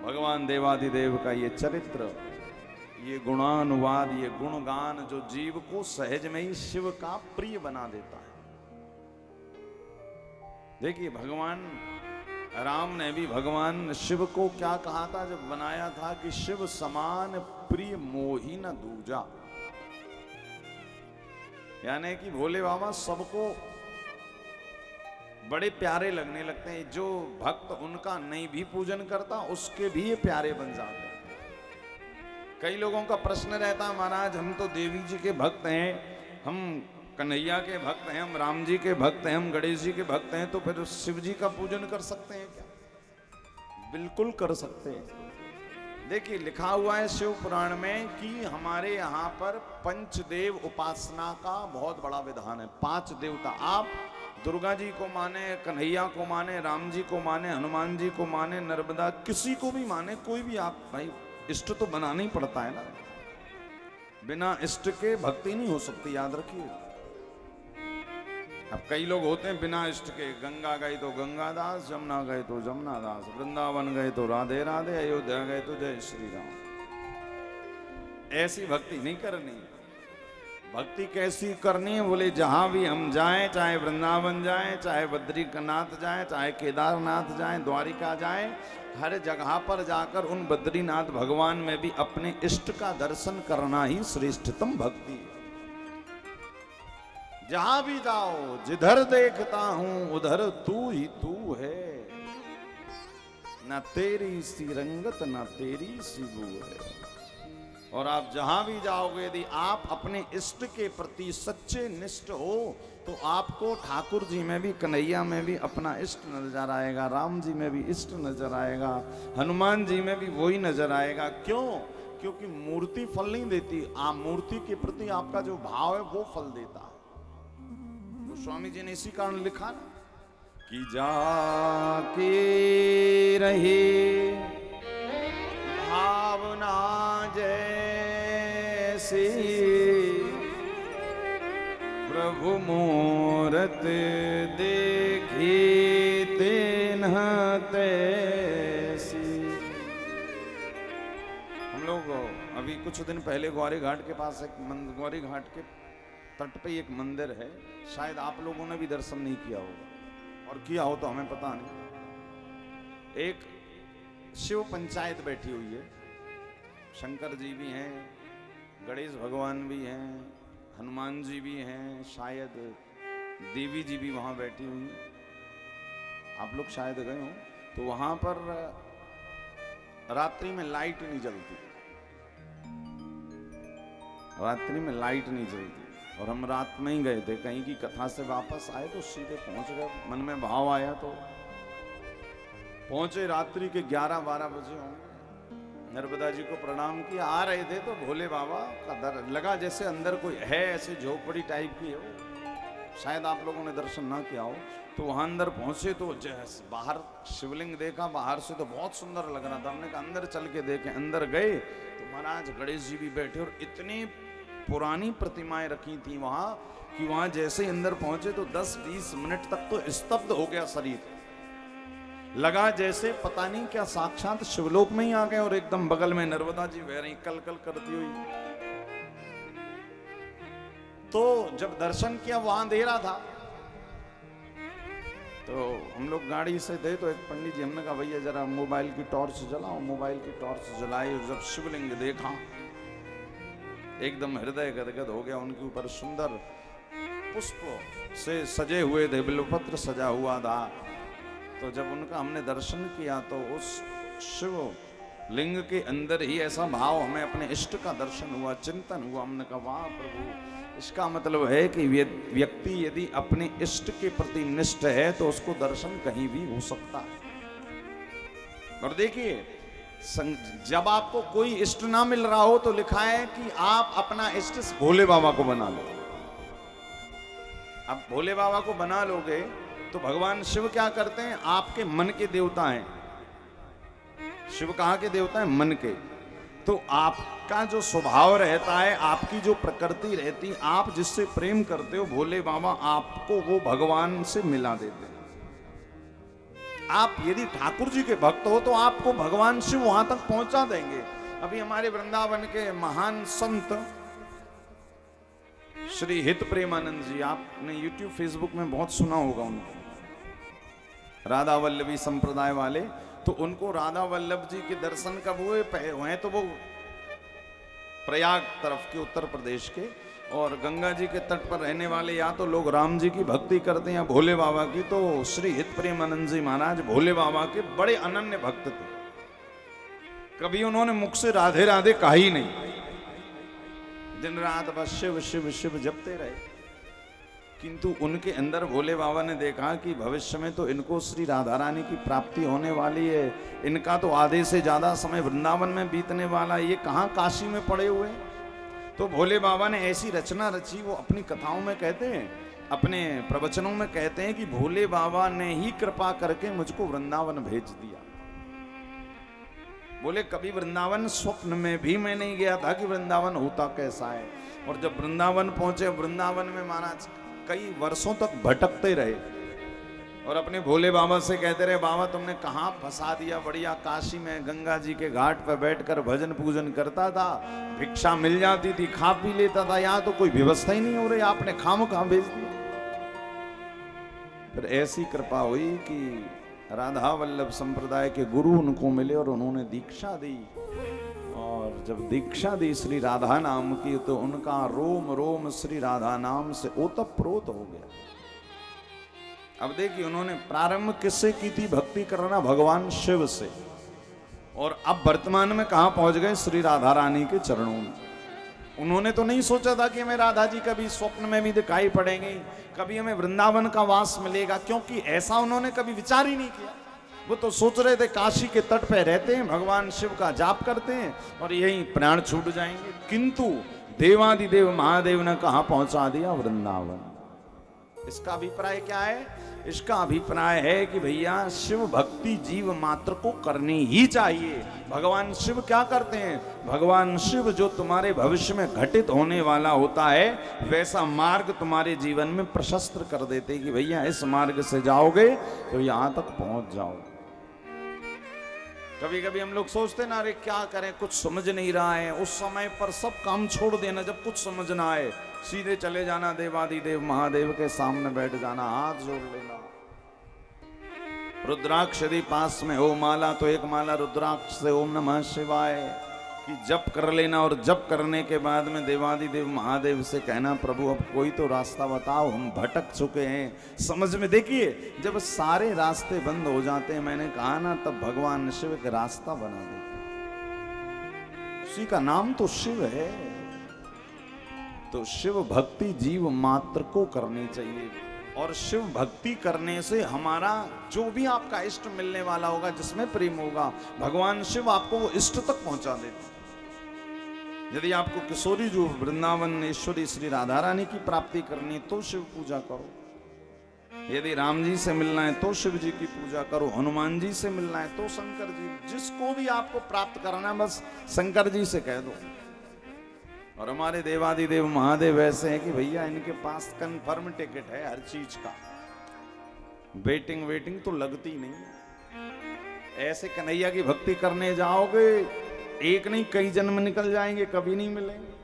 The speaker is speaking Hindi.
भगवान देवाधिदेव का ये चरित्र, ये गुणानुवाद, ये गुणगान जो जीव को सहज में ही शिव का प्रिय बना देता है। देखिए भगवान राम ने भी भगवान शिव को क्या कहा था जब बनाया था कि शिव समान प्रिय मोही न दूजा, यानी कि भोले बाबा सबको बड़े प्यारे लगने लगते हैं। जो भक्त उनका नहीं भी पूजन करता उसके भी ये प्यारे बन जाते हैं। कई लोगों का प्रश्न रहता, महाराज हम तो देवी जी के भक्त हैं, हम कन्हैया के भक्त हैं, हम राम जी के भक्त हैं, हम गणेश जी के भक्त हैं, तो फिर शिव जी का पूजन कर सकते हैं क्या? बिल्कुल कर सकते हैं। देखिए लिखा हुआ है शिव पुराण में कि हमारे यहाँ पर पंचदेव उपासना का बहुत बड़ा विधान है। 5 देवता, आप दुर्गा जी को माने, कन्हैया को माने, राम जी को माने, हनुमान जी को माने, नर्मदा, किसी को भी माने, कोई भी आप भाई इष्ट तो बनाना ही पड़ता है ना। बिना इष्ट के भक्ति नहीं हो सकती, याद रखिए। अब कई लोग होते हैं बिना इष्ट के, गंगा गए तो गंगादास, जमुना गए तो जमुनादास, वृंदावन गए तो राधे राधे, अयोध्या गए तो जय श्री राम। ऐसी भक्ति नहीं करनी। भक्ति कैसी करनी है बोले, जहां भी हम जाएं, चाहे वृंदावन जाएं, चाहे बद्रीनाथ जाएं, चाहे केदारनाथ जाएं, द्वारिका जाएं, हर जगह पर जाकर उन बद्रीनाथ भगवान में भी अपने इष्ट का दर्शन करना ही श्रेष्ठतम भक्ति है। जहां भी जाओ, जिधर देखता हूं उधर तू ही तू है, ना तेरी सी रंगत ना तेरी सी बू है। और आप जहां भी जाओगे, यदि आप अपने इष्ट के प्रति सच्चे निष्ठ हो तो आपको ठाकुर जी में भी, कन्हैया में भी अपना इष्ट नजर आएगा, राम जी में भी इष्ट नजर आएगा, हनुमान जी में भी वही नजर आएगा। क्यों? क्योंकि मूर्ति फल नहीं देती, आप मूर्ति के प्रति आपका जो भाव है वो फल देता है। तो स्वामी जी ने इसी कारण लिखा ना कि जाके रहे भावना जैसी, प्रभु मूरत देखी तिन्ह तैसी। हम लोग अभी कुछ दिन पहले ग्वारी घाट के पास ग्वारी घाट के तट पे एक मंदिर है, शायद आप लोगों ने भी दर्शन नहीं किया होगा, और किया हो तो हमें पता नहीं। एक शिव पंचायत बैठी हुई है, शंकर जी भी हैं, गणेश भगवान भी हैं, हनुमान जी भी हैं, शायद देवी जी भी वहां बैठी हुई हैं। आप लोग शायद गए हो। तो वहां पर रात्रि में लाइट नहीं जलती, रात्रि में लाइट नहीं जलती। और हम रात में ही गए थे, कहीं की कथा से वापस आए तो सीधे पहुंच गए। मन में भाव आया तो पहुंचे, रात्रि के 11-12 बजे होंगे। नर्मदा जी को प्रणाम किया, आ रहे थे तो भोले बाबा का दर लगा, जैसे अंदर कोई है, ऐसे झोपड़ी टाइप की है वो, शायद आप लोगों ने दर्शन ना किया हो। तो वहां अंदर पहुंचे तो बाहर शिवलिंग देखा, बाहर से तो बहुत सुंदर लग रहा था। हमने कहा अंदर चल के देखें। अंदर गए तो महाराज गणेश जी भी बैठे, और इतनी पुरानी प्रतिमाएं रखी थी वहां कि वहां जैसे अंदर पहुंचे तो 10-20 मिनट तक तो स्तब्ध हो गया शरीर, लगा जैसे पता नहीं क्या साक्षात शिवलोक में ही आ गए। और एकदम बगल में नर्मदा जी बह रही कल कल करती हुई। तो जब दर्शन किया वहां अंधेरा था, तो हम लोग गाड़ी से थे, तो एक पंडित जी, हमने कहा भैया जरा मोबाइल की टॉर्च जलाओ। मोबाइल की टॉर्च जलाई, और जब शिवलिंग देखा एकदम हृदय गदगद हो गया। उनके ऊपर सुंदर पुष्प से सजे हुए थे, बिल्वपत्र सजा हुआ था। तो जब उनका हमने दर्शन किया तो उस शिव लिंग के अंदर ही ऐसा भाव, हमें अपने इष्ट का दर्शन हुआ, चिंतन हुआ। हमने कहा वाह प्रभु, इसका मतलब है कि व्यक्ति यदि अपने इष्ट के प्रति निष्ठ है तो उसको दर्शन कहीं भी हो सकता है। और देखिए, जब आपको कोई इष्ट ना मिल रहा हो तो लिखा है कि आप अपना इष्ट भोले बाबा को बना लो। अब भोले बाबा को बना लोगे तो भगवान शिव क्या करते हैं, आपके मन के देवता हैं। शिव कहाँ के देवता हैं? मन के। तो आपका जो स्वभाव रहता है, आपकी जो प्रकृति रहती, आप जिससे प्रेम करते हो, भोले बाबा आपको वो भगवान से मिला देते हैं। आप यदि ठाकुर जी के भक्त हो तो आपको भगवान शिव वहां तक पहुंचा देंगे। अभी हमारे वृंदावन के महान संत श्री हित प्रेमानंद जी, आपने YouTube फेसबुक में बहुत सुना होगा उनको, राधा वल्लभी संप्रदाय वाले। तो उनको राधा वल्लभ जी के दर्शन कब हुए तो वो प्रयाग तरफ के, उत्तर प्रदेश के, और गंगा जी के तट पर रहने वाले या तो लोग राम जी की भक्ति करते हैं या भोले बाबा की। तो श्री हित प्रेमानंद जी महाराज भोले बाबा के बड़े अनन्य भक्त थे। कभी उन्होंने मुख से राधे राधे कहा ही नहीं, दिन रात बस शिव शिव शिव जपते रहे। किंतु उनके अंदर भोले बाबा ने देखा कि भविष्य में तो इनको श्री राधा रानी की प्राप्ति होने वाली है, इनका तो आधे से ज्यादा समय वृंदावन में बीतने वाला, ये कहाँ काशी में पड़े हुए। तो भोले बाबा ने ऐसी रचना रची, वो अपनी कथाओं में कहते हैं, अपने प्रवचनों में कहते हैं कि भोले बाबा ने ही कृपा करके मुझको वृंदावन भेज दिया। बोले कभी वृंदावन स्वप्न में भी मैं नहीं गया था कि वृंदावन होता कैसा है। और जब वृंदावन पहुंचे, वृंदावन में महाराज कई वर्षों तक भटकते रहे और अपने भोले बाबा से कहते रहे, बाबा तुमने कहाँ फंसा दिया, बढ़िया काशी में गंगा जी के घाट पर बैठकर भजन पूजन करता था, भिक्षा मिल जाती थी, खा पी लेता था, यहाँ तो कोई व्यवस्था ही नहीं हो रही, आपने खाम कहाँ भेज दिया। फिर ऐसी कृपा हुई कि राधा वल्लभ संप्रदाय के गुरु उनको मिले और उन्होंने दीक्षा दी। और जब दीक्षा दी श्री राधा नाम की, तो उनका रोम रोम श्री राधा नाम से ओतप्रोत हो गया। अब देखिए, उन्होंने प्रारंभ किससे की थी भक्ति करना? भगवान शिव से। और अब वर्तमान में कहां पहुंच गए? श्री राधा रानी के चरणों में। उन्होंने तो नहीं सोचा था कि हमें राधा जी कभी स्वप्न में भी दिखाई पड़ेंगे, कभी हमें वृंदावन का वास मिलेगा, क्योंकि ऐसा उन्होंने कभी विचार ही नहीं किया। वो तो सोच रहे थे काशी के तट पे रहते हैं, भगवान शिव का जाप करते हैं और यहीं प्राण छूट जाएंगे। किंतु देवादिदेव महादेव ने कहां पहुंचा दिया? वृंदावन। इसका अभिप्राय क्या है? इसका अभिप्राय है कि भैया शिव भक्ति जीव मात्र को करनी ही चाहिए। भगवान शिव क्या करते हैं? भगवान शिव जो तुम्हारे भविष्य में घटित होने वाला होता है, वैसा मार्ग तुम्हारे जीवन में प्रशस्त कर देते कि भैया इस मार्ग से जाओगे तो यहां तक पहुंच जाओ। कभी कभी हम लोग सोचते ना, अरे क्या करें, कुछ समझ नहीं रहा है, उस समय पर सब काम छोड़ देना, जब कुछ समझ ना आए सीधे चले जाना देवादिदेव महादेव के सामने बैठ जाना, हाथ जोड़ लेना। रुद्राक्ष यदि पास में हो माला, तो एक माला रुद्राक्ष से ओम नमः शिवाय की जप कर लेना। और जप करने के बाद में देवादिदेव महादेव से कहना, प्रभु अब कोई तो रास्ता बताओ, हम भटक चुके हैं समझ में। देखिए, जब सारे रास्ते बंद हो जाते हैं, मैंने कहा ना, तब भगवान शिव एक रास्ता बना देते। उसी का नाम तो शिव है। तो शिव भक्ति जीव मात्र को करनी चाहिए। और शिव भक्ति करने से हमारा जो भी आपका इष्ट मिलने वाला होगा, जिसमें प्रेम होगा, भगवान शिव आपको वो इष्ट तक पहुंचा देते। यदि आपको किशोरी जो वृंदावन ईश्वरी श्री राधा रानी की प्राप्ति करनी है, तो शिव पूजा करो। यदि राम जी से मिलना है तो शिव जी की पूजा करो, हनुमान जी से मिलना है तो शंकर जी, जिसको भी आपको प्राप्त करना है बस शंकर जी से कह दो। और हमारे देवादिदेव महादेव ऐसे हैं कि भैया इनके पास कंफर्म टिकट है हर चीज का, वेटिंग तो लगती नहीं। ऐसे कन्हैया की भक्ति करने जाओगे, एक नहीं कई जन्म निकल जाएंगे, कभी नहीं मिलेंगे।